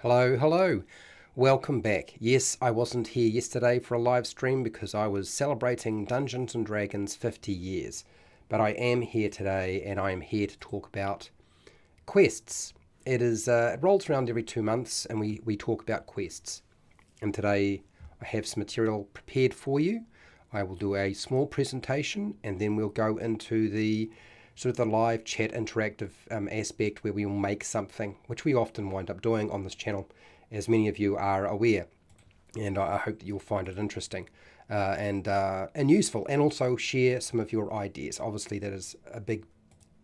Hello, hello. Welcome back. Yes, I wasn't here yesterday for a live stream because I was celebrating Dungeons and Dragons 50 years. But I am here today and I am here to talk about quests. It rolls around every 2 months and we talk about quests. And today I have some material prepared for you. I will do a small presentation and then we'll go into the sort of the live chat interactive aspect where we will make something, which we often wind up doing on this channel, as many of you are aware. And I hope that you'll find it interesting and useful, and also share some of your ideas. Obviously, that is a big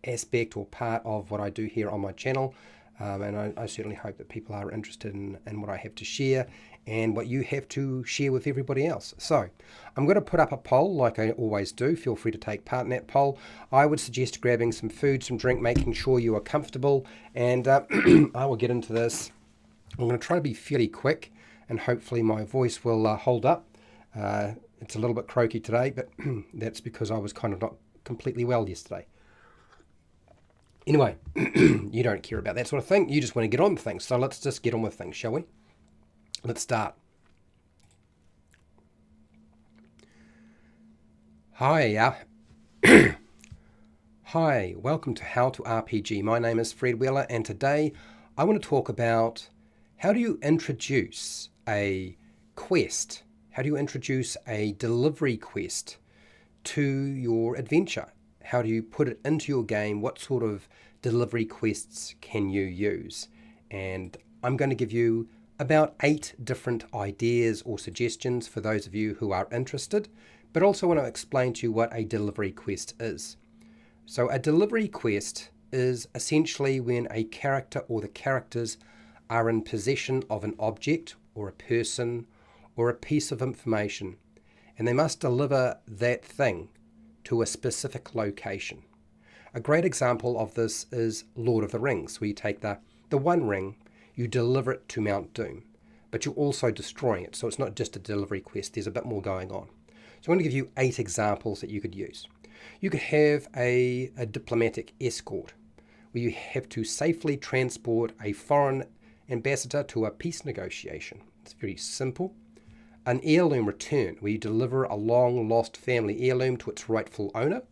aspect or part of what I do here on my channel. And I certainly hope that people are interested in what I have to share and what you have to share with everybody else. So I'm going to put up a poll like I always do. Feel free to take part in that poll. I would suggest grabbing some food, some drink, making sure you are comfortable, and I will get into this. I'm going to try to be fairly quick and hopefully my voice will hold up. It's a little bit croaky today, but that's because I was kind of not completely well yesterday. Anyway, you don't care about that sort of thing. You just want to get on with things. So let's just get on with things, shall we? Let's start. Hi, hi, welcome to How to RPG. My name is Fred Wheeler, and today I want to talk about how do you introduce a quest? How do you introduce a delivery quest to your adventure? How do you put it into your game? What sort of delivery quests can you use? And I'm going to give you about 8 different ideas or suggestions for those of you who are interested, but also want to explain to you what a delivery quest is. So a delivery quest is essentially when a character or the characters are in possession of an object or a person or a piece of information, and they must deliver that thing to a specific location. A great example of this is Lord of the Rings, where you take the One Ring, you deliver it to Mount Doom, but you're also destroying it, so it's not just a delivery quest, there's a bit more going on. So I'm going to give you 8 examples that you could use. You could have a diplomatic escort, where you have to safely transport a foreign ambassador to a peace negotiation. It's very simple. An heirloom return, where you deliver a long-lost family heirloom to its rightful owner.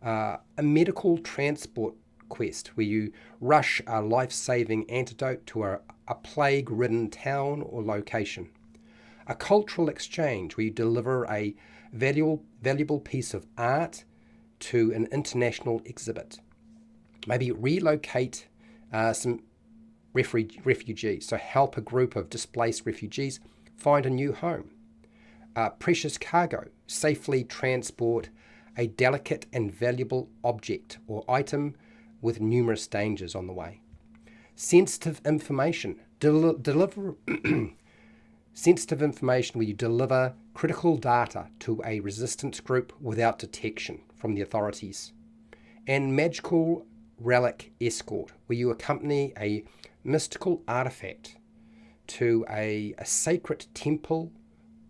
A medical transport quest, where you rush a life-saving antidote to a plague-ridden town or location. A cultural exchange, where you deliver a valuable piece of art to an international exhibit. Maybe relocate some refugees, so help a group of displaced refugees find a new home. Precious cargo, safely transport a delicate and valuable object or item with numerous dangers on the way. Sensitive information, deliver sensitive information where you deliver critical data to a resistance group without detection from the authorities. And magical relic escort, where you accompany a mystical artifact to a sacred temple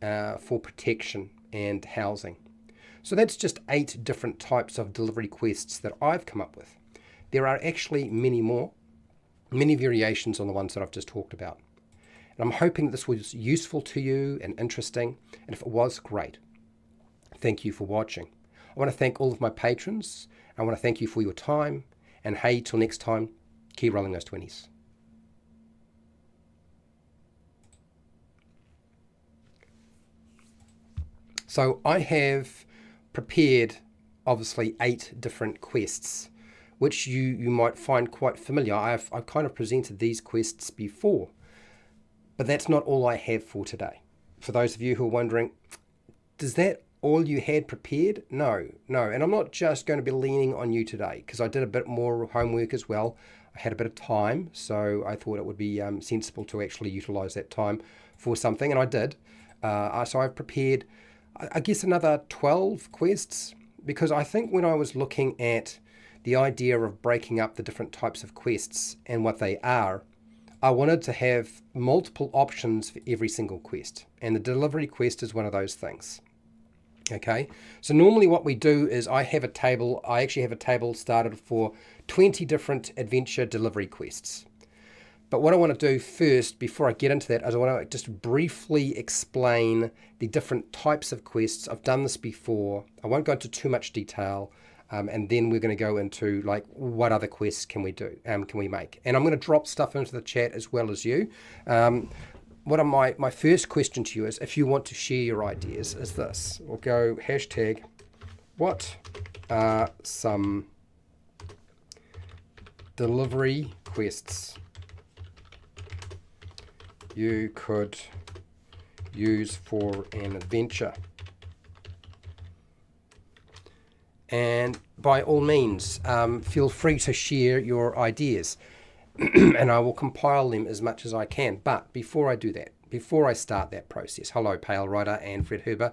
for protection and housing. So that's just 8 different types of delivery quests that I've come up with. There are actually many more, many variations on the ones that I've just talked about. And I'm hoping this was useful to you and interesting, and if it was, great. Thank you for watching. I want to thank all of my patrons. I want to thank you for your time, and hey, till next time, keep rolling those 20s. So I have prepared, obviously, 8 different quests, which you might find quite familiar. I've kind of presented these quests before, but that's not all I have for today. For those of you who are wondering, does that all you had prepared? No, and I'm not just going to be leaning on you today, because I did a bit more homework as well. I had a bit of time, so I thought it would be sensible to actually utilize that time for something, and I did. So I've prepared, I guess, another 12 quests, because I think when I was looking at the idea of breaking up the different types of quests and what they are, I wanted to have multiple options for every single quest, and the delivery quest is one of those things. Okay, so normally what we do is I actually have a table started for 20 different adventure delivery quests. But what I want to do first, before I get into that, is I want to just briefly explain the different types of quests. I've done this before. I won't go into too much detail. And then we're going to go into like what other quests can we do, can we make. And I'm going to drop stuff into the chat as well as you. My first question to you is, if you want to share your ideas, is this. We'll go hashtag, what are some delivery quests you could use for an adventure? And by all means, feel free to share your ideas and I will compile them as much as I can. But before I do that, before I start that process, hello Pale Rider and Fred Huber,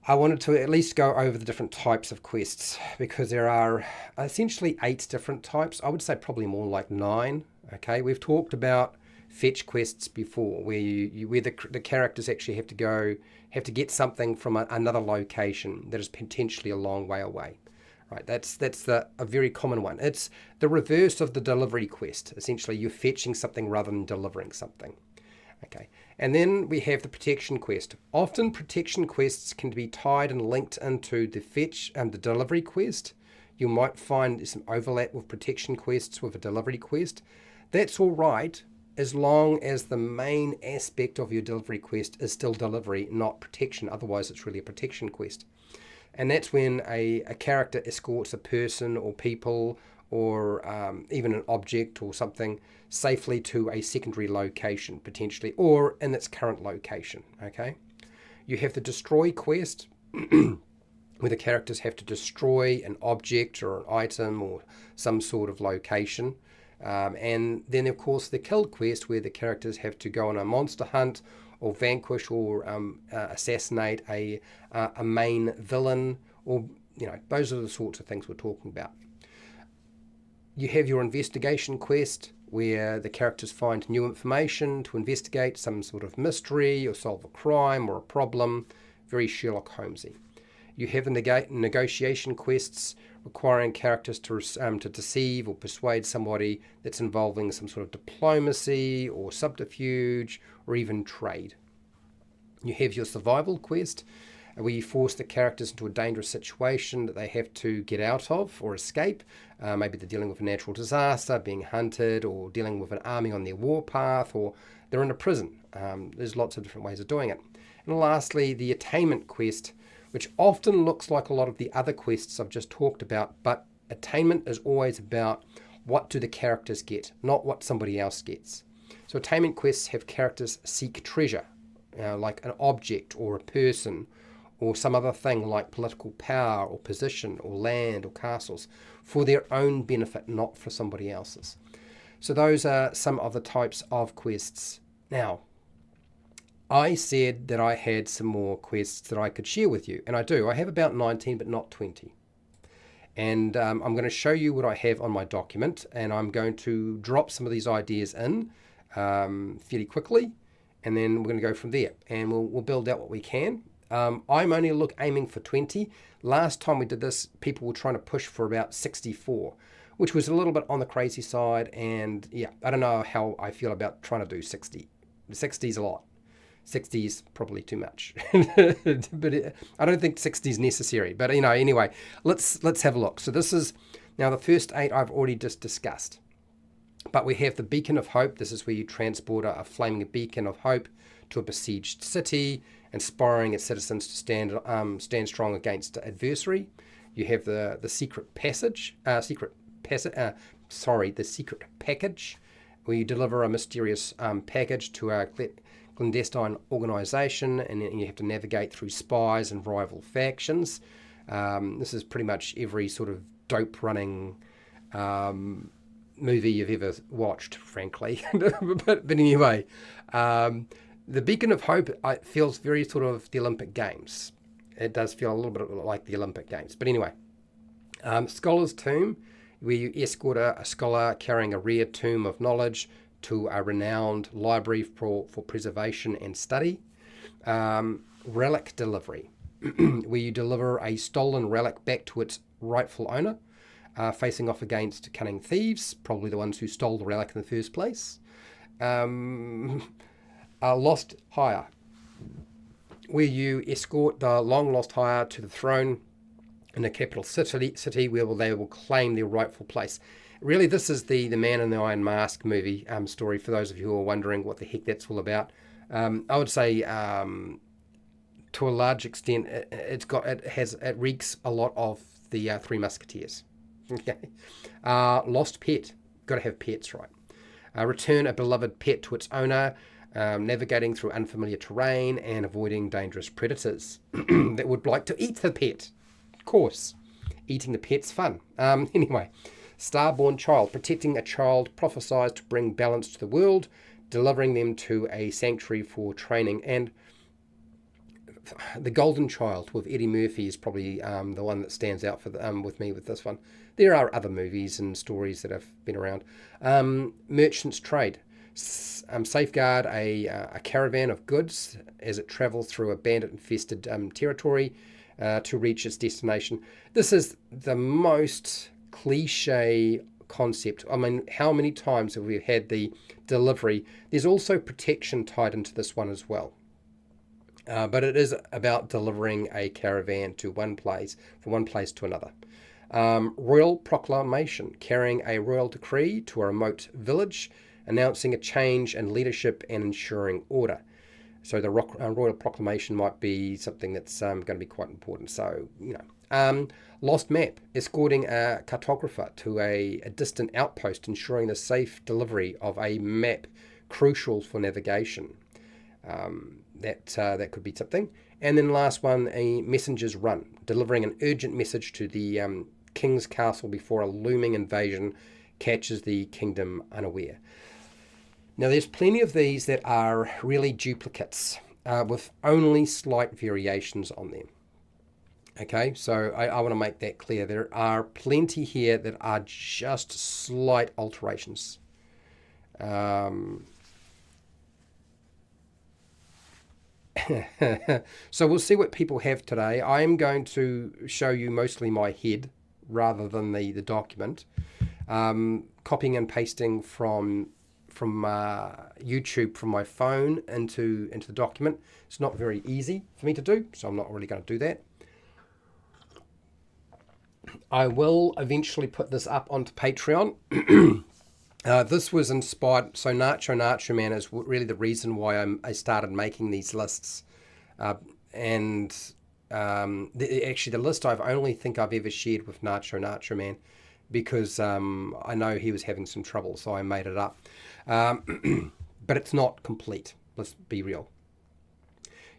I wanted to at least go over the different types of quests, because there are essentially 8 different types. I would say probably more like 9. Okay, we've talked about fetch quests before, where the characters actually have to get something from another location that is potentially a long way away. Right, that's a very common one. It's the reverse of the delivery quest. Essentially, you're fetching something rather than delivering something. Okay, and then we have the protection quest. Often protection quests can be tied and linked into the fetch and the delivery quest. You might find some overlap with protection quests with a delivery quest. That's all right, as long as the main aspect of your delivery quest is still delivery, not protection. Otherwise, it's really a protection quest. And that's when a character escorts a person or people or even an object or something safely to a secondary location, potentially, or in its current location. Okay. You have the destroy quest, where the characters have to destroy an object or an item or some sort of location. And then, of course, the kill quest, where the characters have to go on a monster hunt or vanquish or assassinate a main villain, or those are the sorts of things we're talking about. You have your investigation quest, where the characters find new information to investigate some sort of mystery or solve a crime or a problem. Very Sherlock Holmesy. You have the negotiation quests, requiring characters to deceive or persuade somebody. That's involving some sort of diplomacy or subterfuge or even trade. You have your survival quest, where you force the characters into a dangerous situation that they have to get out of or escape. Maybe they're dealing with a natural disaster, being hunted, or dealing with an army on their warpath, or they're in a prison. There's lots of different ways of doing it. And lastly, the attainment quest, which often looks like a lot of the other quests I've just talked about, but attainment is always about what do the characters get, not what somebody else gets. So attainment quests have characters seek treasure, like an object or a person, or some other thing like political power or position or land or castles, for their own benefit, not for somebody else's. So those are some of the types of quests. Now, I said that I had some more quests that I could share with you, and I do. I have about 19, but not 20. And I'm going to show you what I have on my document, and I'm going to drop some of these ideas in fairly quickly, and then we're going to go from there, and we'll build out what we can. I'm only aiming for 20. Last time we did this, people were trying to push for about 64, which was a little bit on the crazy side, and yeah, I don't know how I feel about trying to do 60. 60 is a lot. 60 is probably too much, but I don't think 60 is necessary. But anyway, let's have a look. So this is now the first 8 I've already just discussed. But we have the beacon of hope. This is where you transport a flaming beacon of hope to a besieged city, inspiring its citizens to stand strong against adversary. You have the secret package, where you deliver a mysterious package to a clandestine organization, and you have to navigate through spies and rival factions. This is pretty much every sort of dope running movie you've ever watched, frankly. but anyway, the Beacon of Hope feels very sort of the Olympic Games. It does feel a little bit like the Olympic Games. But anyway, Scholar's Tomb, where you escort a scholar carrying a rare tome of knowledge to a renowned library for preservation and study. Relic Delivery, where you deliver a stolen relic back to its rightful owner. facing off against cunning thieves, probably the ones who stole the relic in the first place. Lost hire, where you escort the long lost hire to the throne in a capital city where they will claim their rightful place. Really, this is the Man in the Iron Mask movie story, for those of you who are wondering what the heck that's all about. I would say to a large extent it reeks a lot of the Three Musketeers. Okay. Lost pet. Got to have pets, right? Return a beloved pet to its owner, navigating through unfamiliar terrain and avoiding dangerous predators that would like to eat the pet. Of course, eating the pet's fun. Anyway, starborn child. Protecting a child prophesied to bring balance to the world, delivering them to a sanctuary for training. And the Golden Child with Eddie Murphy is probably the one that stands out for with me with this one. There are other movies and stories that have been around. Merchant's Trade. Safeguard a caravan of goods as it travels through a bandit-infested territory to reach its destination. This is the most cliche concept. I mean, how many times have we had the delivery? There's also protection tied into this one as well. But it is about delivering a caravan to one place, from one place to another. Royal proclamation, carrying a royal decree to a remote village, announcing a change in leadership and ensuring order. So the royal proclamation might be something that's going to be quite important. So, lost map, escorting a cartographer to a distant outpost, ensuring the safe delivery of a map crucial for navigation. That could be something. And then last one, a messenger's run, delivering an urgent message to the king's castle before a looming invasion catches the kingdom unaware. Now, there's plenty of these that are really duplicates with only slight variations on them. Okay, so I want to make that clear. There are plenty here that are just slight alterations. So we'll see what people have today. I am going to show you mostly my head rather than the document. Copying and pasting from YouTube from my phone into the document. It's not very easy for me to do, so I'm not really going to do that. I will eventually put this up onto Patreon. This was inspired, so Nacho Man is really the reason why I started making these lists. Actually, the list I've only think I've ever shared with Nacho Man, because I know he was having some trouble, so I made it up. But it's not complete, let's be real.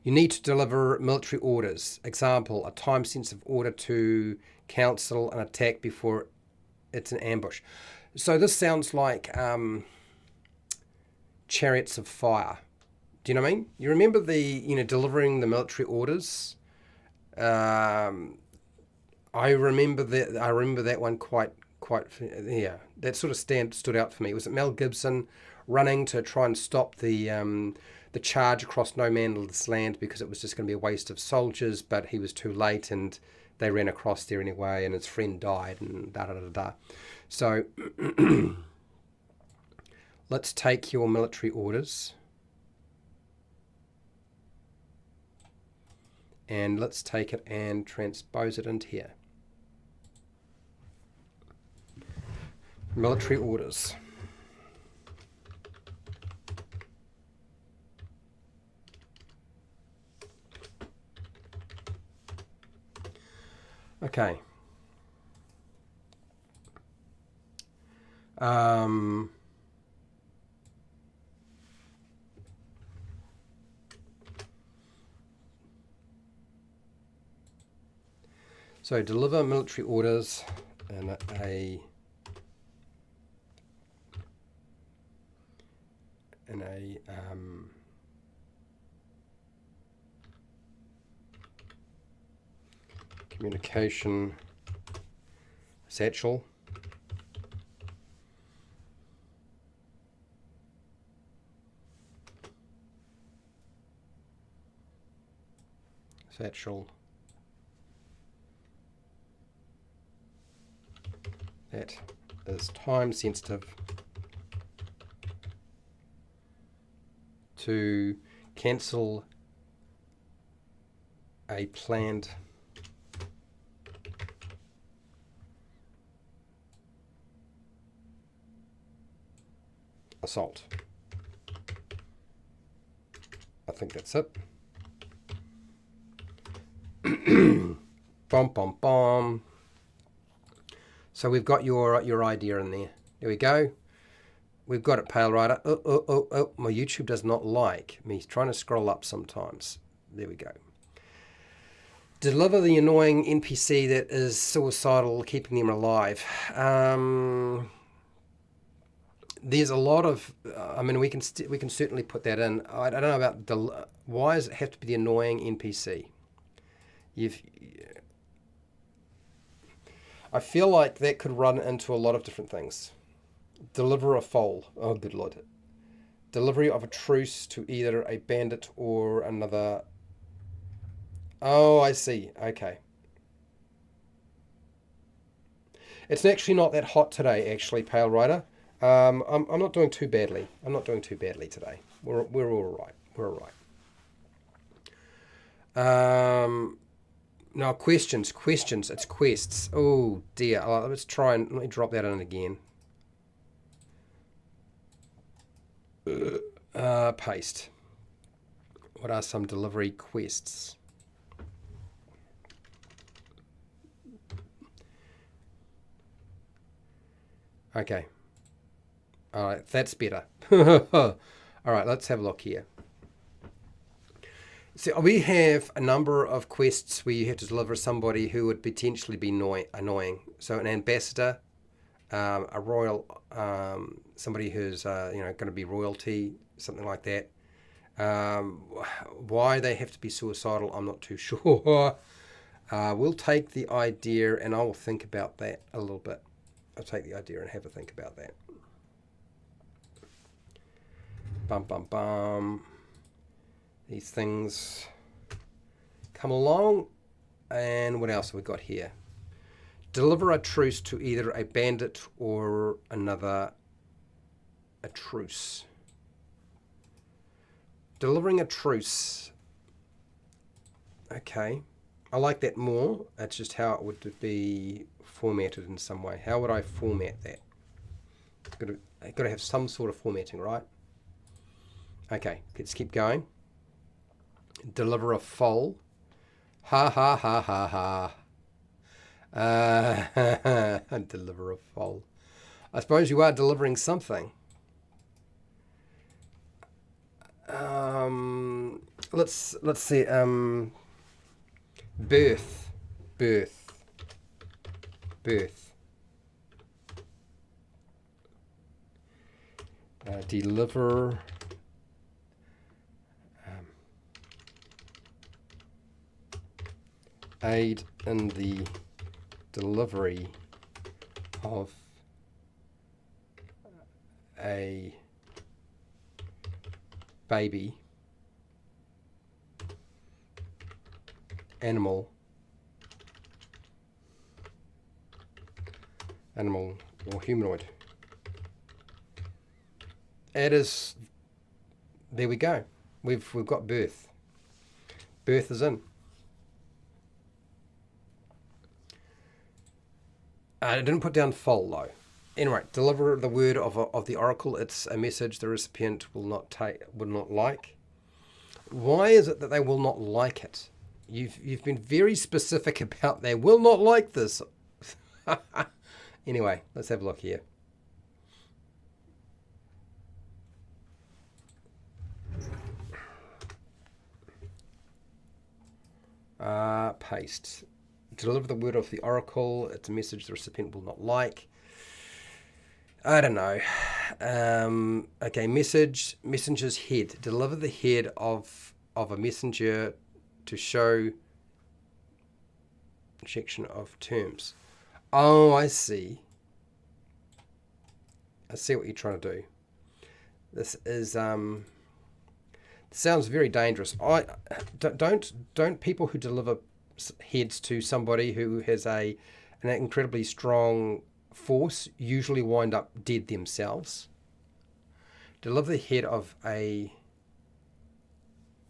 You need to deliver military orders. Example, a time-sensitive order to counsel an attack before it's an ambush. So this sounds like Chariots of Fire. Do you know what I mean? You remember delivering the military orders? I remember that one quite. Yeah, that sort of stood out for me. Was it Mel Gibson running to try and stop the charge across no man's land because it was just going to be a waste of soldiers, but he was too late and they ran across there anyway, and his friend died, and da-da-da-da. So let's take your military orders and let's take it and transpose it into here. Military orders. Okay. So deliver military orders in a communication satchel. that is time sensitive to cancel a planned assault. I think that's it. Bom, bom, bom. So we've got your idea in there. There we go. We've got it, Pale Rider. Oh, my YouTube does not like me trying to scroll up sometimes. There we go. Deliver the annoying NPC that is suicidal, keeping them alive. There's a lot of, I mean, we can certainly put that in. I don't know about why does it have to be the annoying NPC? I feel like that could run into a lot of different things. Deliver a foal. Oh, good lord. Delivery of a truce to either a bandit or another. Oh, I see. Okay. It's actually not that hot today, actually, Pale Rider. I'm not doing too badly. I'm not doing too badly today. We're all right. We're all right. No, questions. It's quests. Oh dear. Let's try and let me drop that in again. Paste. What are some delivery quests? Okay. All right, that's better. All right, let's have a look here. So we have a number of quests where you have to deliver somebody who would potentially be annoying. So an ambassador, a royal, somebody who's going to be royalty, something like that. Why they have to be suicidal, I'm not too sure. We'll take the idea, and I will think about that a little bit. I'll take the idea and have a think about that. Bum bum bum. These things come along, and what else have we got here? Deliver a truce to either a bandit or a truce. Delivering a truce. Okay, I like that more. That's just how it would be formatted in some way. How would I format that? I've got to have some sort of formatting, right? Okay, let's keep going. Deliver a foal. Ha ha ha ha ha. Deliver a foal. I suppose you are delivering something. Let's see. Birth. Deliver. Aid in the delivery of a baby animal or humanoid. It is. There we go. We've got birth. Birth is in. I didn't put down foal though. Anyway, deliver the word of the oracle. It's a message the recipient will not like. Why is it that they will not like it? You've been very specific about they will not like this. Anyway, let's have a look here. Paste. Deliver the word of the oracle. It's a message the recipient will not like. I don't know. Okay, messenger's head. Deliver the head of a messenger to show rejection of terms. Oh, I see. I see what you're trying to do. This is sounds very dangerous. Don't people who deliver heads to somebody who has an incredibly strong force usually wind up dead themselves. Deliver the head of a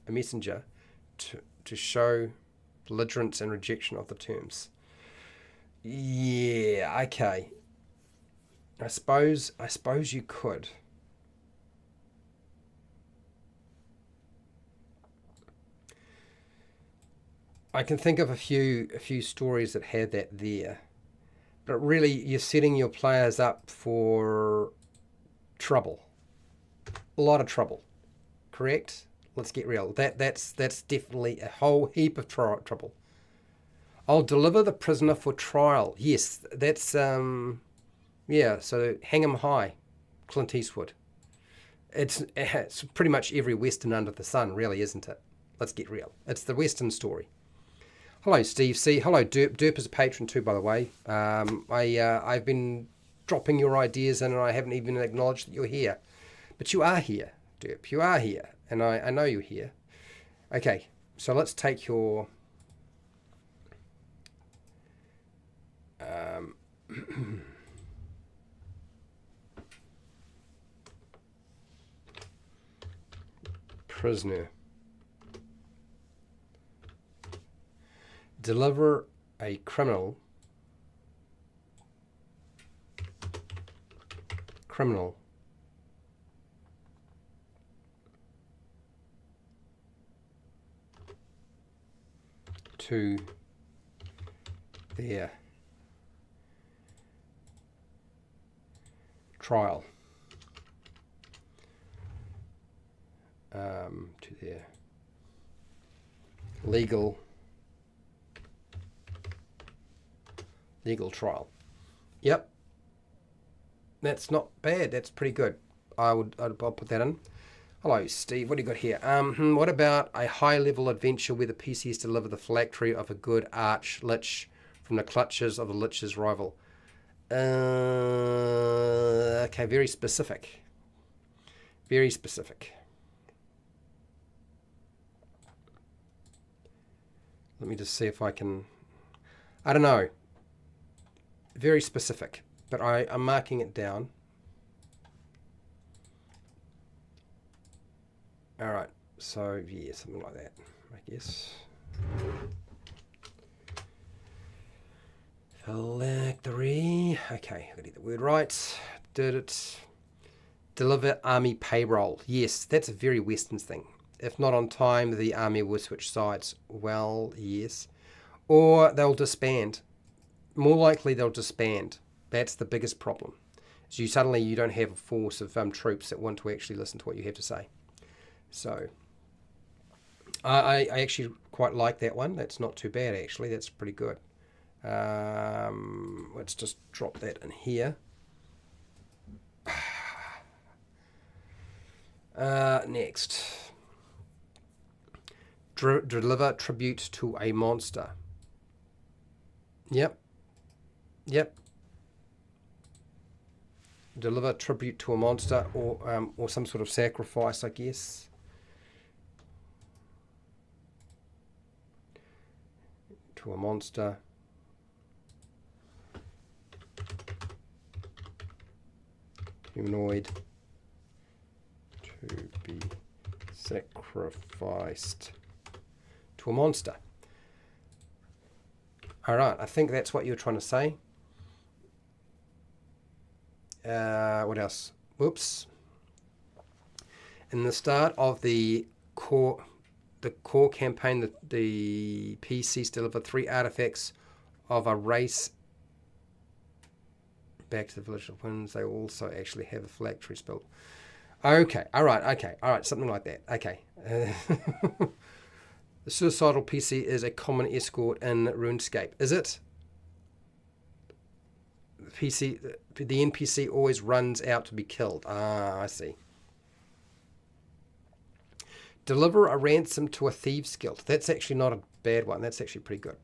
messenger to show belligerence and rejection of the terms. Yeah, okay. I suppose you could. I can think of a few stories that had that there. But really you're setting your players up for trouble. A lot of trouble. Correct? Let's get real. That's definitely a whole heap of trouble. I'll deliver the prisoner for trial. Yes, that's yeah, so hang 'em high. Clint Eastwood. It's pretty much every Western under the sun, really, isn't it? Let's get real. It's the Western story. Hello, Steve C. Hello, Derp. Derp is a patron too, by the way. I've been dropping your ideas in and I haven't even acknowledged that you're here. But you are here, Derp. You are here. And I know you're here. Okay, so let's take your... prisoner. Deliver a criminal to their trial, to their legal trial. Yep, that's not bad. That's pretty good. I'll put that in. Hello, Steve. What do you got here? What about a high-level adventure where the PCs deliver the phylactery of a good arch-lich from the clutches of the lich's rival? Okay, very specific. Very specific. Let me just see if I can... I don't know. Very specific, but I'm marking it down. All right, so yeah, something like that, I guess. Phylactery. Okay, I got to get the word right. Did it. Deliver army payroll. Yes, that's a very Western thing. If not on time, the army will switch sides. Well, yes. Or they'll disband. More likely they'll disband. That's the biggest problem. So you don't have a force of troops that want to actually listen to what you have to say. So I actually quite like that one. That's not too bad, actually. That's pretty good. Let's just drop that in here. Next. Deliver tribute to a monster. Yep. Deliver tribute to a monster or some sort of sacrifice, I guess. To a monster. Humanoid. To be sacrificed to a monster. All right, I think that's what you're trying to say. What else? Whoops. In the start of the core campaign, the PCs deliver 3 artifacts of a race back to the village of winds. They also actually have a phylactery spell. Okay, all right, something like that. Okay. The suicidal PC is a common escort in RuneScape. Is it? The NPC always runs out to be killed. Ah, I see. Deliver a ransom to a thieves guild. That's actually not a bad one. That's actually pretty good.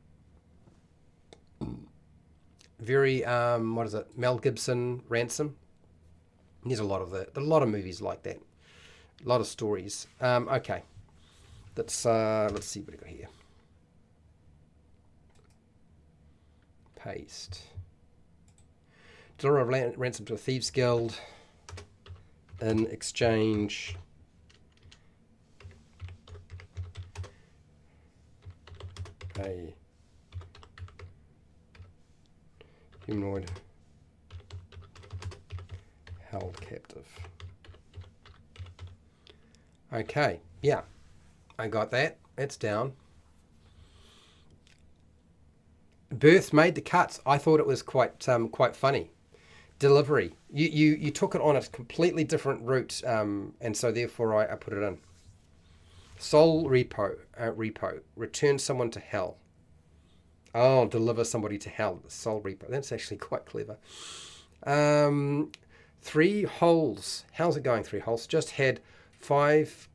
Very, what is it? Mel Gibson ransom. There's a lot of movies like that. A lot of stories. Okay. Let's see what we got here. Paste. Deliver a ransom to a thieves guild in exchange a humanoid held captive. Okay, yeah, I got that. It's down. Birth made the cuts. I thought it was quite funny. Delivery. You took it on a completely different route, and so therefore I put it in. Soul repo. Return someone to hell. Oh, deliver somebody to hell. Soul repo. That's actually quite clever. 3 holes. How's it going? 3 holes. Just had 5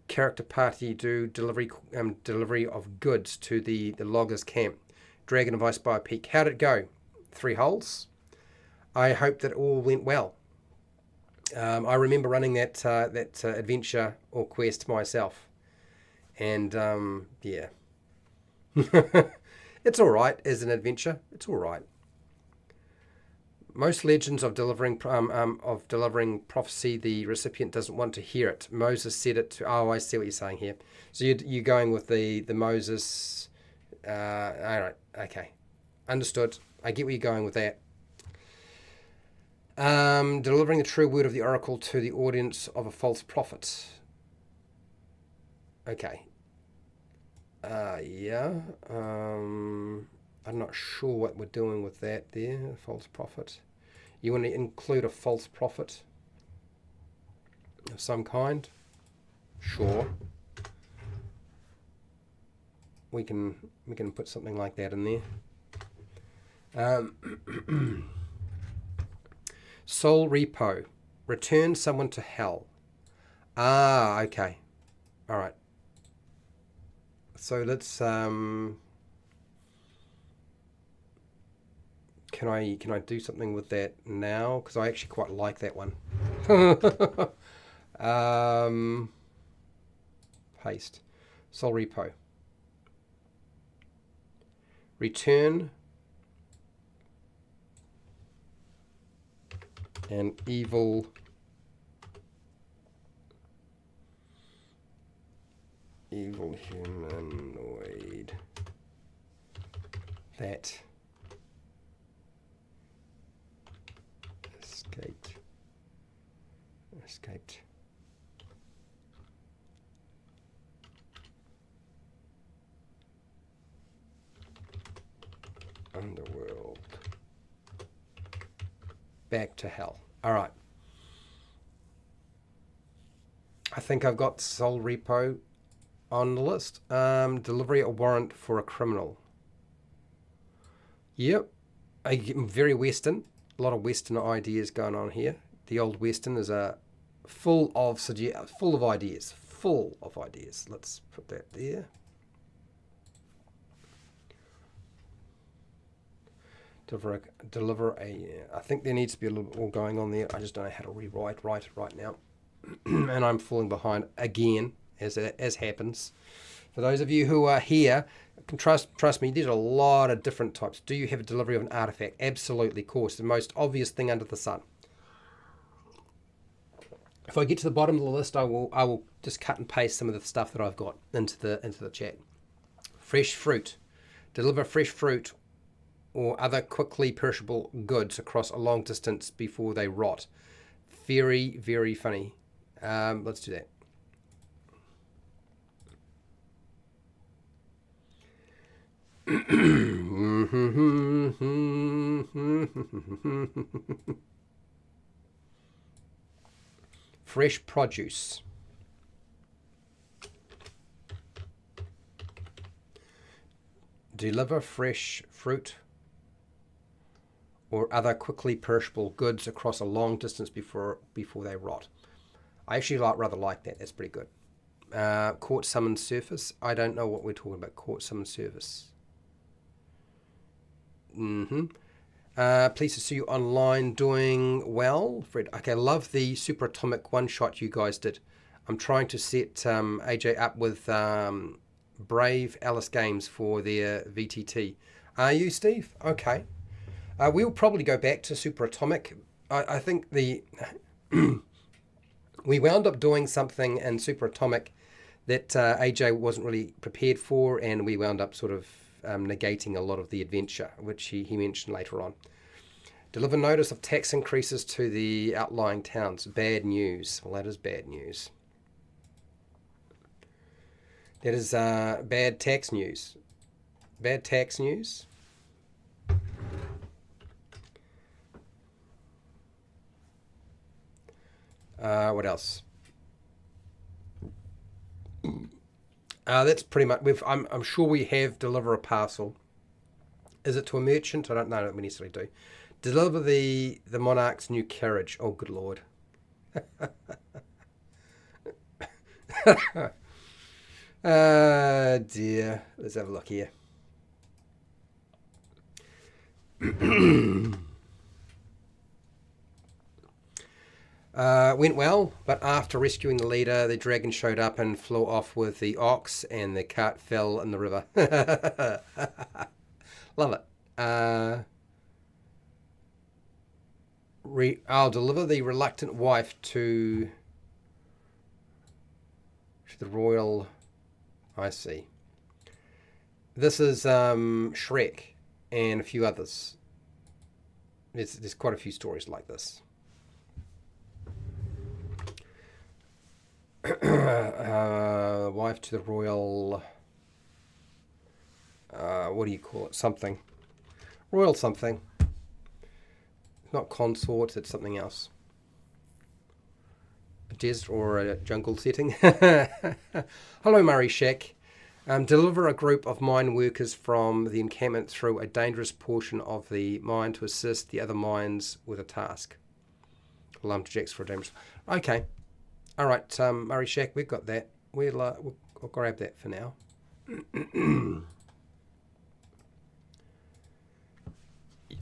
character party do delivery of goods to the loggers camp. Dragon of Ice by a Peak. How did it go? 3 holes. I hope that it all went well. I remember running that adventure or quest myself, and yeah, it's all right as an adventure. It's all right. Most legends of delivering prophecy, the recipient doesn't want to hear it. Moses said it to. Oh, I see what you're saying here. So you're going with the Moses. All right. Okay. Understood. I get where you're going with that. Delivering the true word of the oracle to the audience of a false prophet. Okay. Yeah. I'm not sure what we're doing with that there. A false prophet. You want to include a false prophet of some kind? Sure. We can put something like that in there. Soul repo. Return someone to hell. Ah, okay. All right. So let's can I do something with that now? Because I actually quite like that one. Paste. Soul repo. Return an evil humanoid that escaped underworld back to hell. All right. I think I've got Soul Repo on the list. Delivery a warrant for a criminal. Yep. Very Western. A lot of Western ideas going on here. The old Western is full of ideas. Full of ideas. Let's put that there. Deliver a. I think there needs to be a little bit more going on there. I just don't know how to write it right now, and I'm falling behind again, as happens. For those of you who are here, can trust me. There's a lot of different types. Do you have a delivery of an artifact? Absolutely, of course. The most obvious thing under the sun. If I get to the bottom of the list, I will just cut and paste some of the stuff that I've got into the chat. Fresh fruit. Deliver fresh fruit or other quickly perishable goods across a long distance before they rot. Very, very funny. Let's do that. Fresh produce. Deliver fresh fruit or other quickly perishable goods across a long distance before they rot. I actually rather like that. That's pretty good. Court summon surface. I don't know what we're talking about. Court summon surface. Pleased to see you online doing well, Fred. Okay, love the super atomic one shot you guys did. I'm trying to set AJ up with Brave Alice Games for their VTT. Are you, Steve? Okay. We'll probably go back to superatomic. I think we wound up doing something in superatomic that AJ wasn't really prepared for, and we wound up sort of negating a lot of the adventure, which he mentioned later on. Deliver notice of tax increases to the outlying towns. Bad news. Well, that is bad news. That is bad tax news. Bad tax news. What else? That's pretty much. I'm sure we have deliver a parcel. Is it to a merchant? I don't know. We necessarily do. Deliver the monarch's new carriage. Oh, good lord. Dear. Let's have a look here. Went well, but after rescuing the leader, the dragon showed up and flew off with the ox, and the cart fell in the river. Love it. I'll deliver the reluctant wife to the royal. I see. This is Shrek and a few others. There's quite a few stories like this. Wife to the royal. What do you call it? Something. Royal something. Not consort, it's something else. A desert or a jungle setting. Hello, Murray Shack. Deliver a group of mine workers from the encampment through a dangerous portion of the mine to assist the other mines with a task. Alarm to for a dangerous. Okay. All right, Murray Shack, we've got that. We'll grab that for now.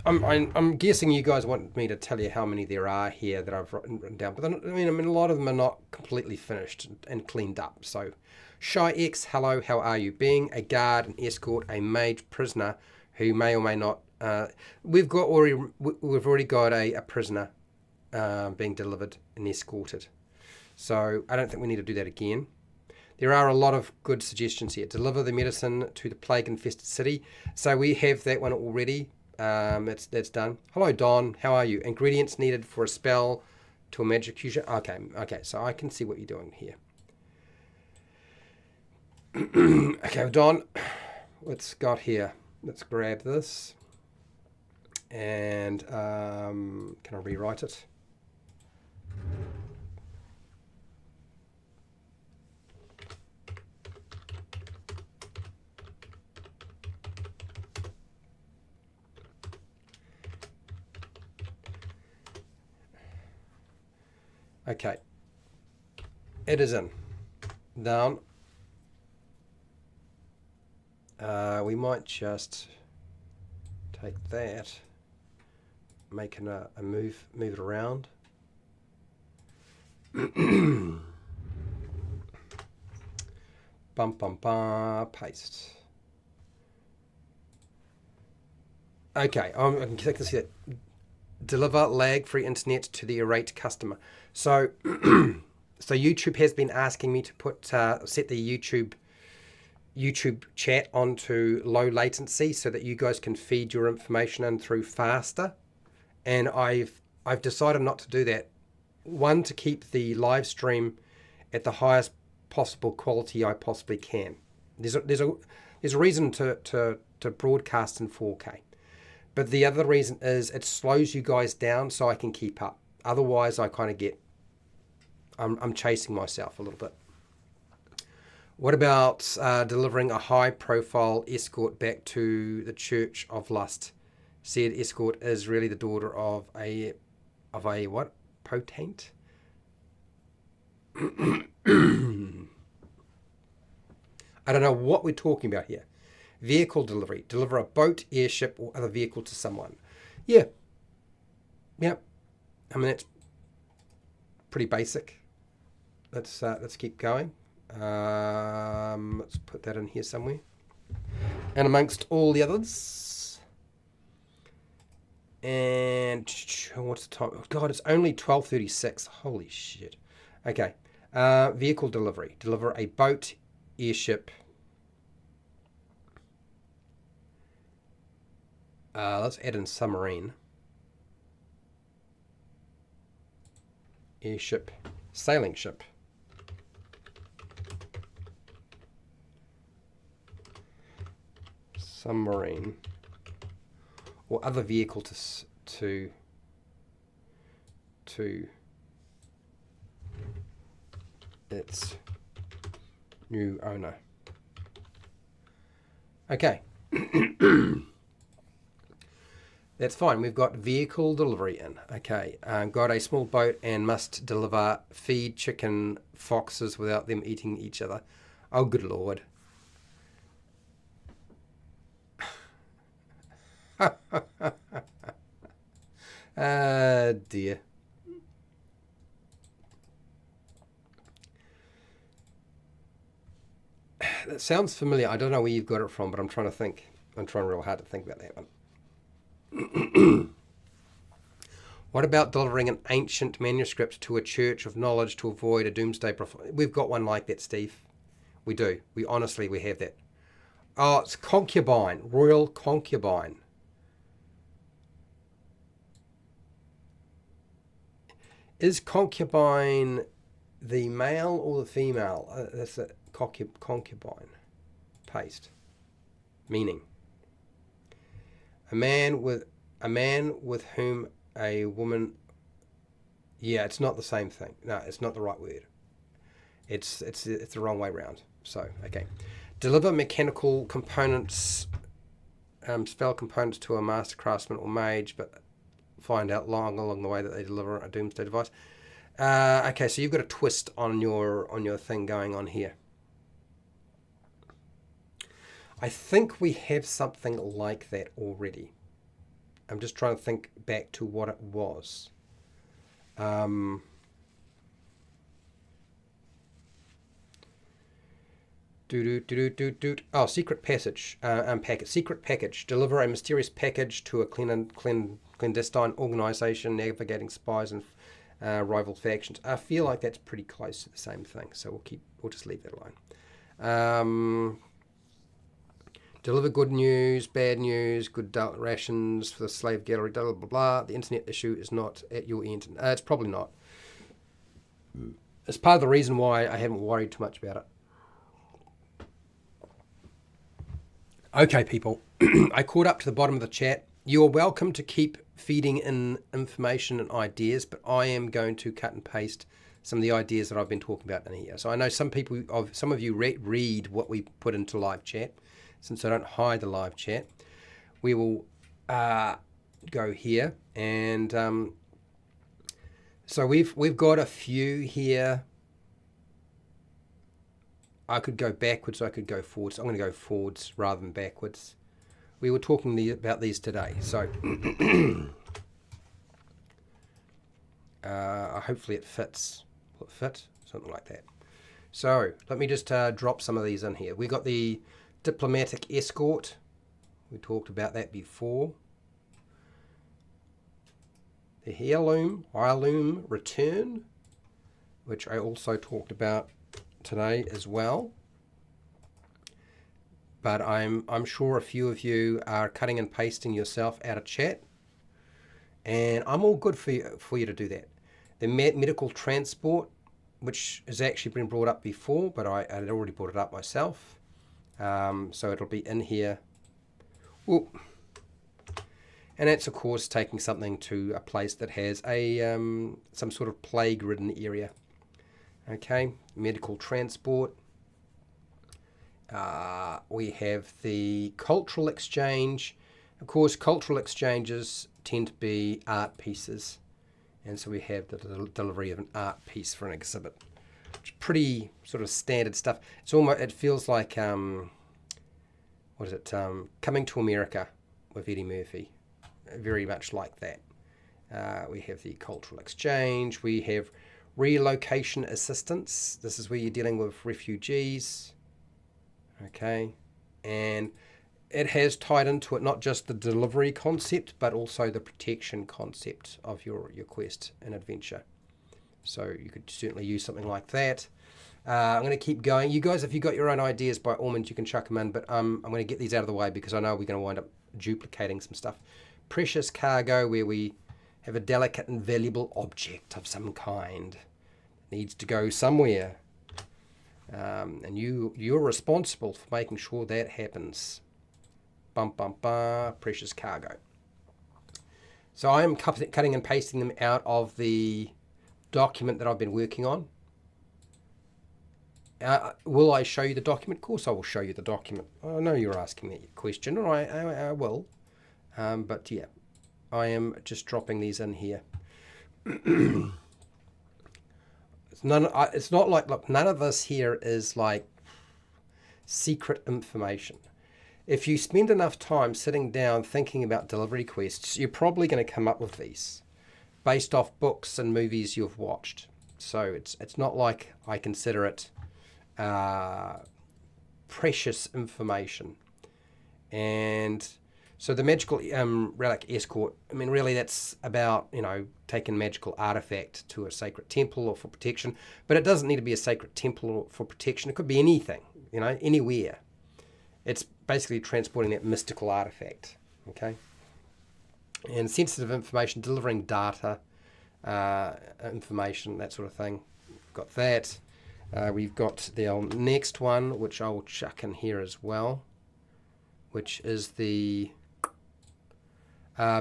I'm guessing you guys want me to tell you how many there are here that I've written down, but I mean, a lot of them are not completely finished and cleaned up. So, Shy X, hello, how are you? Being a guard, an escort, a mage prisoner who may or may not. We've already got a prisoner being delivered and escorted. So I don't think we need to do that again. There are a lot of good suggestions here. Deliver the medicine to the plague-infested city. So we have that one already. That's done. Hello, Don. How are you? Ingredients needed for a spell to a magic fusion. Okay. So I can see what you're doing here. Okay, Don. Let's go here. Let's grab this. And can I rewrite it? Okay, it is in. Down. We might just take that, making a move it around. Paste. Okay, I can click this here. Deliver lag-free internet to the irate customer. So, so YouTube has been asking me to set the YouTube chat onto low latency so that you guys can feed your information in through faster. And I've decided not to do that. One, to keep the live stream at the highest possible quality I possibly can. There's a reason to broadcast in 4K. But the other reason is it slows you guys down so I can keep up. Otherwise, I kind of I'm chasing myself a little bit. What about delivering a high-profile escort back to the Church of Lust? Said escort is really the daughter of a what? Potent? I don't know what we're talking about here. Vehicle delivery. Deliver a boat, airship, or other vehicle to someone. Yeah. I mean, that's pretty basic. Let's keep going. Let's put that in here somewhere. And amongst all the others, And what's the time? Oh, God, it's only 12:36. Holy shit. Okay. Vehicle delivery. Deliver a boat, airship. Let's add in submarine. Airship. Sailing ship. Submarine. Or other vehicle to its new owner. Okay. That's fine. We've got vehicle delivery in. Okay. Got a small boat and must deliver feed chicken foxes without them eating each other. Oh, good Lord. Dear. That sounds familiar. I don't know where you've got it from, but I'm trying to think. I'm trying real hard to think about that one. What about delivering an ancient manuscript to a church of knowledge to avoid a doomsday prophecy? We've got one like that, Steve. We do. We have that. Oh, it's concubine. Royal concubine. Is concubine the male or the female? That's a concubine. Paste. Meaning. A man with whom a woman. Yeah, it's not the same thing. No, it's not the right word. It's the wrong way around. So, okay. Deliver mechanical components, spell components to a master craftsman or mage, but find out along the way that they deliver a doomsday device. Okay, so you've got a twist on your thing going on here. I think we have something like that already. I'm just trying to think back to what it was. Oh, secret passage. Unpack it. Secret package. Deliver a mysterious package to a clandestine organization navigating spies and rival factions. I feel like that's pretty close to the same thing, so we'll just leave that alone. Deliver good news, bad news, good rations for the slave gallery, blah, blah, blah. The internet issue is not at your end. It's probably not. It's part of the reason why I haven't worried too much about it. Okay, people. I caught up to the bottom of the chat. You're welcome to keep feeding in information and ideas, but I am going to cut and paste some of the ideas that I've been talking about in here. So I know some of you read what we put into live chat. Since I don't hide the live chat, we will go here, and so we've got a few here. I could go backwards, I could go forwards. I'm going to go forwards rather than backwards. We were talking about these today, so hopefully it fits. Will it fit? Something like that. So let me just drop some of these in here. We got the diplomatic escort. We talked about that before. The heirloom return, which I also talked about today as well. But I'm sure a few of you are cutting and pasting yourself out of chat, and I'm all good for you to do that. The medical transport, which has actually been brought up before, but I had already brought it up myself. So it'll be in here. Ooh. And that's, of course, taking something to a place that has a some sort of plague-ridden area. Okay, medical transport. We have the cultural exchange. Of course, cultural exchanges tend to be art pieces. And so we have the delivery of an art piece for an exhibit. Pretty sort of standard stuff. It feels like what is it? Coming to America with Eddie Murphy. Very much like that. We have the cultural exchange. We have relocation assistance. This is where you're dealing with refugees. Okay, and it has tied into it not just the delivery concept, but also the protection concept of your quest and adventure. So you could certainly use something like that. I'm going to keep going. You guys, if you got your own ideas, by all means, you can chuck them in. But I'm going to get these out of the way because I know we're going to wind up duplicating some stuff. Precious cargo, where we have a delicate and valuable object of some kind. It needs to go somewhere. And you're responsible for making sure that happens. Bum, bum, bum, precious cargo. So I am cutting and pasting them out of the document that I've been working on. Will I show you the document? Of course I will show you the document. I know you're asking that question, and I will. But yeah, I am just dropping these in here. It's not like, look, none of this here is like secret information. If you spend enough time sitting down thinking about delivery quests, you're probably going to come up with these based off books and movies you've watched. So it's not like I consider it precious information. And so the magical relic escort, I mean, really that's about, taking magical artifact to a sacred temple or for protection. But it doesn't need to be a sacred temple for protection. It could be anything, anywhere. It's basically transporting that mystical artifact, okay? And sensitive information, delivering data, information, that sort of thing. Got that. We've got the next one, which I will chuck in here as well, which is the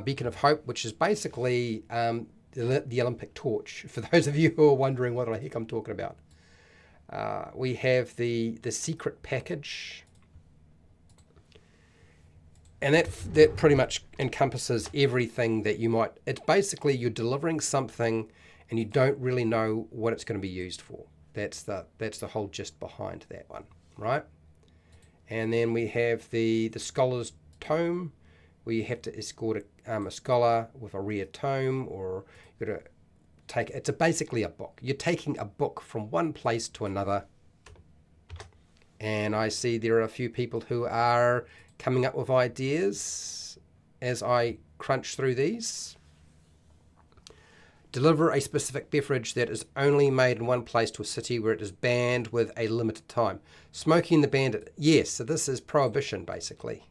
Beacon of Hope, which is basically the Olympic torch, for those of you who are wondering what the heck I'm talking about. We have the secret package. And that pretty much encompasses everything that you might... It's basically you're delivering something and you don't really know what it's going to be used for. That's the whole gist behind that one, right? And then we have the Scholar's Tome, where you have to escort a scholar with a rare tome, or you've got to take... It's basically a book. You're taking a book from one place to another. And I see there are a few people who are coming up with ideas as I crunch through these. Deliver a specific beverage that is only made in one place to a city where it is banned with a limited time. Smoking the Bandit. Yes, so this is prohibition, basically.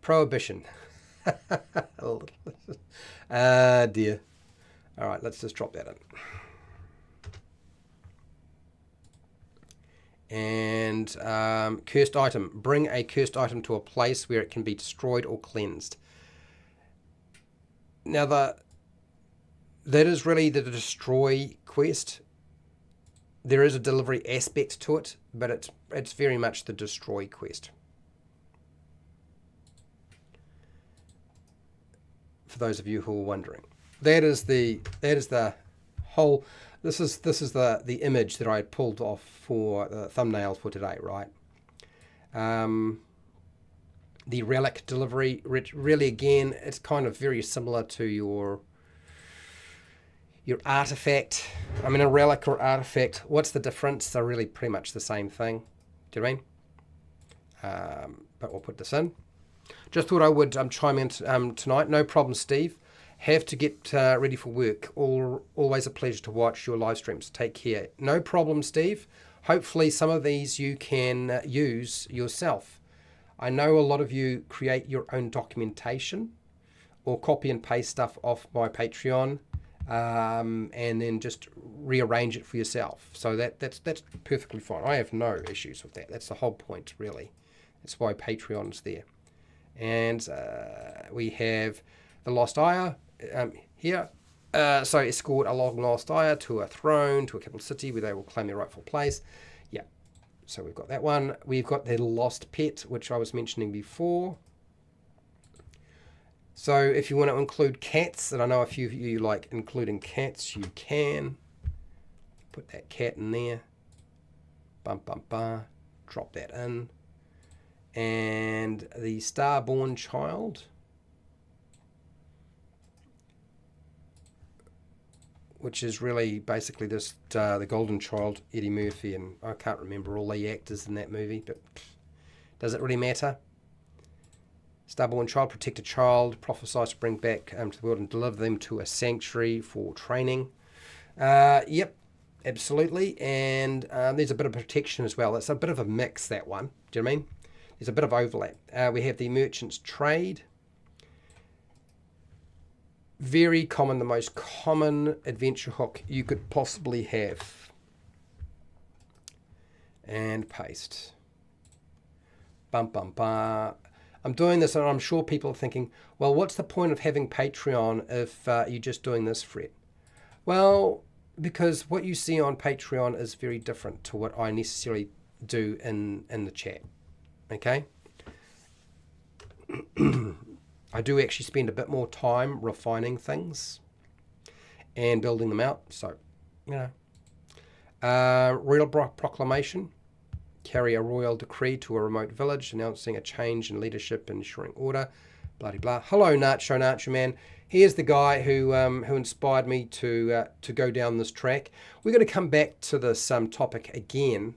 Prohibition. Dear. All right, let's just drop that in. And cursed item. Bring a cursed item to a place where it can be destroyed or cleansed. Now, that is really the destroy quest. There is a delivery aspect to it, but it's very much the destroy quest. For those of you who are wondering, that is the whole. This is the image that I pulled off for the thumbnail for today, right? The relic delivery, really, again, it's kind of very similar to your artifact. I mean, a relic or artifact, what's the difference? They're really pretty much the same thing. Do you know what I mean? But we'll put this in. Just thought I would chime in tonight. No problem, Steve. Have to get ready for work. Always a pleasure to watch your live streams. Take care. No problem, Steve. Hopefully some of these you can use yourself. I know a lot of you create your own documentation or copy and paste stuff off my Patreon and then just rearrange it for yourself. So that's perfectly fine. I have no issues with that. That's the whole point, really. That's why Patreon's there. And we have the Lost Ire here. So escort a long lost Ire to a throne, to a capital city where they will claim their rightful place. Yeah, so we've got that one. We've got the lost pet, which I was mentioning before. So if you want to include cats, and I know a few of you like including cats, you can. Put that cat in there. Bum, bum, bum. Drop that in. And the Starborn Child, which is really basically just the Golden Child, Eddie Murphy, and I can't remember all the actors in that movie, but does it really matter? Stubborn child, protect a child, prophesy to bring back to the world and deliver them to a sanctuary for training. Yep, absolutely. And there's a bit of protection as well. It's a bit of a mix, that one. Do you know what I mean? There's a bit of overlap. We have the merchant's trade. Very common, the most common adventure hook you could possibly have. And paste. Bum, bum, bum. I'm doing this and I'm sure people are thinking, well, what's the point of having Patreon if you're just doing this, Fred? Well, because what you see on Patreon is very different to what I necessarily do in the chat. Okay? I do actually spend a bit more time refining things and building them out. So, you know. Royal proclamation. Carry a royal decree to a remote village announcing a change in leadership and ensuring order. Bloody blah. Hello, Nacho Man. Here's the guy who inspired me to go down this track. We're going to come back to this topic again,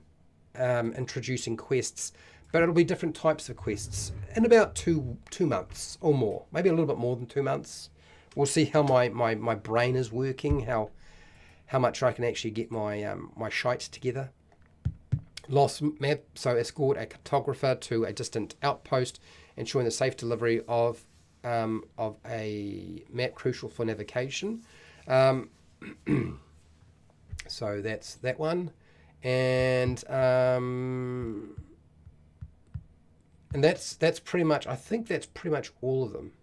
introducing quests, but it'll be different types of quests in about two months or more, maybe a little bit more than 2 months. We'll see how my brain is working, how much I can actually get my my shite together. Lost map, so escort a cartographer to a distant outpost, ensuring the safe delivery of a map crucial for navigation. So that's that one, and that's pretty much. I think that's pretty much all of them.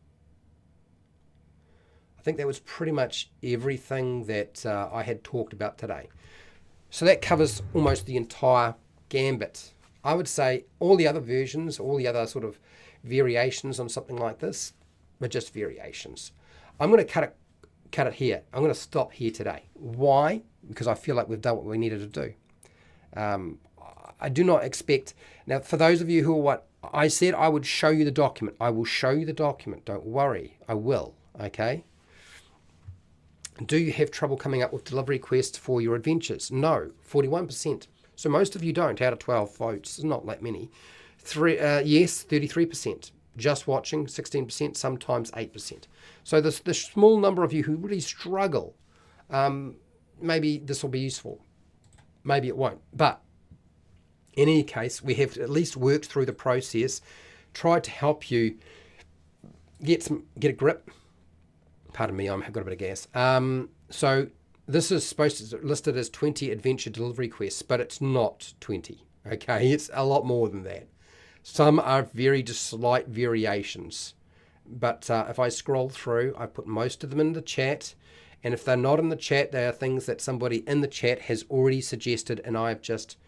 I think that was pretty much everything that I had talked about today. So that covers almost the entire gambit. I would say all the other versions, all the other sort of variations on something like this are just variations. I'm going to cut it here. I'm going to stop here today. Why? Because I feel like we've done what we needed to do. I do not expect... Now, for those of you who are what I said, I would show you the document. I will show you the document. Don't worry. I will. Okay? Do you have trouble coming up with delivery quests for your adventures? No. 41%. So most of you don't, out of 12 votes. It's not that many. Yes, 33%. Just watching, 16%, sometimes 8%. So the small number of you who really struggle, maybe this will be useful. Maybe it won't. But in any case, we have at least worked through the process, tried to help you get a grip. Pardon me, I've got a bit of gas. So this is supposed to be listed as 20 adventure delivery quests, but it's not 20. Okay, it's a lot more than that. Some are very just slight variations. But if I scroll through, I put most of them in the chat. And if they're not in the chat, they are things that somebody in the chat has already suggested, and I've just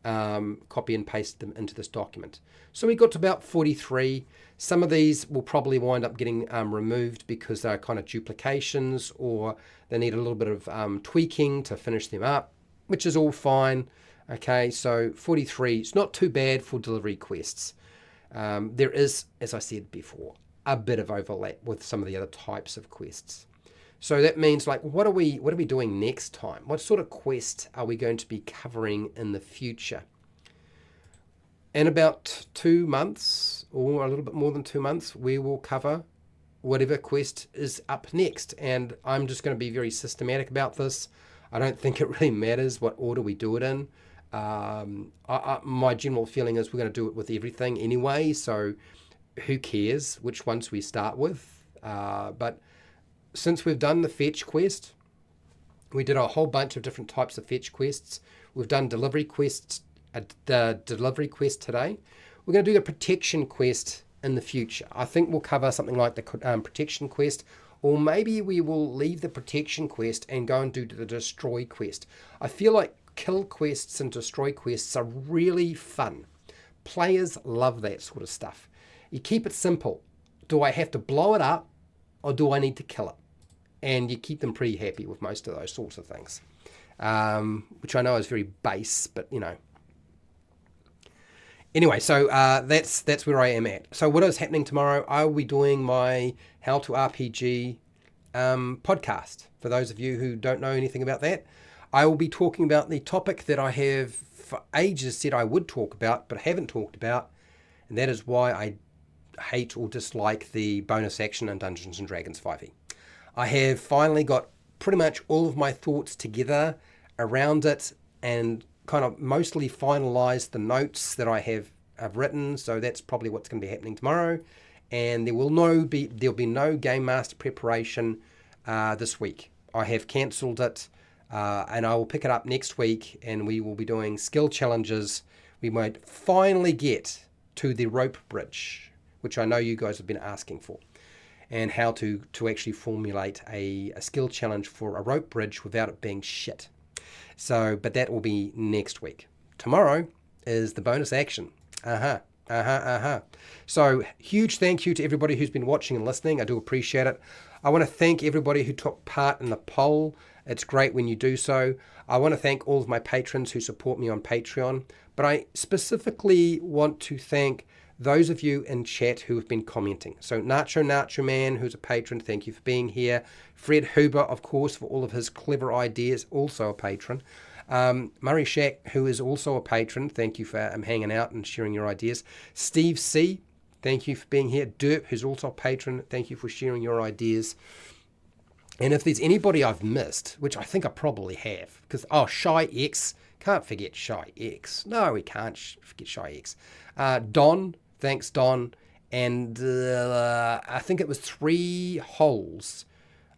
copy and paste them into this document. So we got to about 43. Some of these will probably wind up getting removed because they're kind of duplications, or they need a little bit of tweaking to finish them up, which is all fine. Okay, so 43, it's not too bad for delivery quests. There is, as I said before, a bit of overlap with some of the other types of quests. So that means, like, what are we doing next time? What sort of quest are we going to be covering in the future? In about 2 months, or a little bit more than 2 months, we will cover whatever quest is up next. And I'm just going to be very systematic about this. I don't think it really matters what order we do it in. My general feeling is we're going to do it with everything anyway, so who cares which ones we start with? But since we've done the fetch quest, we did a whole bunch of different types of fetch quests. We've done delivery quests, the delivery quest today. We're going to do the protection quest in the future. I think we'll cover something like the protection quest, or maybe we will leave the protection quest and go and do the destroy quest. I feel like kill quests and destroy quests are really fun. Players love that sort of stuff. You keep it simple. Do I have to blow it up, or do I need to kill it? And you keep them pretty happy with most of those sorts of things, which I know is very base, but you know. Anyway, so that's where I am at. So what is happening tomorrow? I will be doing my How to RPG podcast. For those of you who don't know anything about that, I will be talking about the topic that I have for ages said I would talk about, but haven't talked about, and that is why hate or dislike the bonus action in Dungeons & Dragons 5e. I have finally got pretty much all of my thoughts together around it and kind of mostly finalized the notes that I've written, so that's probably what's going to be happening tomorrow. And there'll be no Game Master preparation this week. I have cancelled it, and I will pick it up next week, and we will be doing skill challenges. We might finally get to the rope bridge, which I know you guys have been asking for, and how to actually formulate a skill challenge for a rope bridge without it being shit. So, but that will be next week. Tomorrow is the bonus action. So, huge thank you to everybody who's been watching and listening. I do appreciate it. I want to thank everybody who took part in the poll. It's great when you do so. I want to thank all of my patrons who support me on Patreon, but I specifically want to thank those of you in chat who have been commenting. So Nacho Man, who's a patron, thank you for being here. Fred Huber, of course, for all of his clever ideas, also a patron. Murray Shack, who is also a patron, thank you for hanging out and sharing your ideas. Steve C, thank you for being here. Derp, who's also a patron, thank you for sharing your ideas. And if there's anybody I've missed, which I think I probably have, because, Shy X, can't forget Shy X. No, we can't forget Shy X. Don, thanks, Don. And I think it was 3 holes.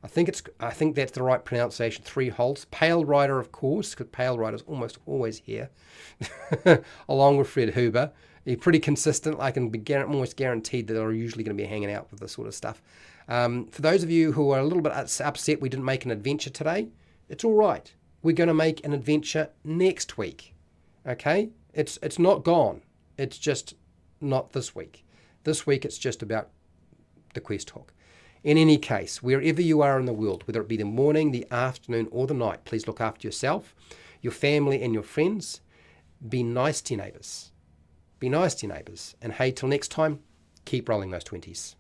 I think that's the right pronunciation. 3 holes. Pale Rider, of course, because Pale Rider's almost always here, along with Fred Huber. He's pretty consistent. I can be almost guaranteed that they're usually going to be hanging out with this sort of stuff. For those of you who are a little bit upset we didn't make an adventure today, it's all right. We're going to make an adventure next week. Okay? It's not gone. It's just not this week. This week it's just about the quest hook. In any case, wherever you are in the world, whether it be the morning, the afternoon, or the night, please look after yourself, your family, and your friends. Be nice to your neighbours. Be nice to your neighbours. And hey, till next time, keep rolling those 20s.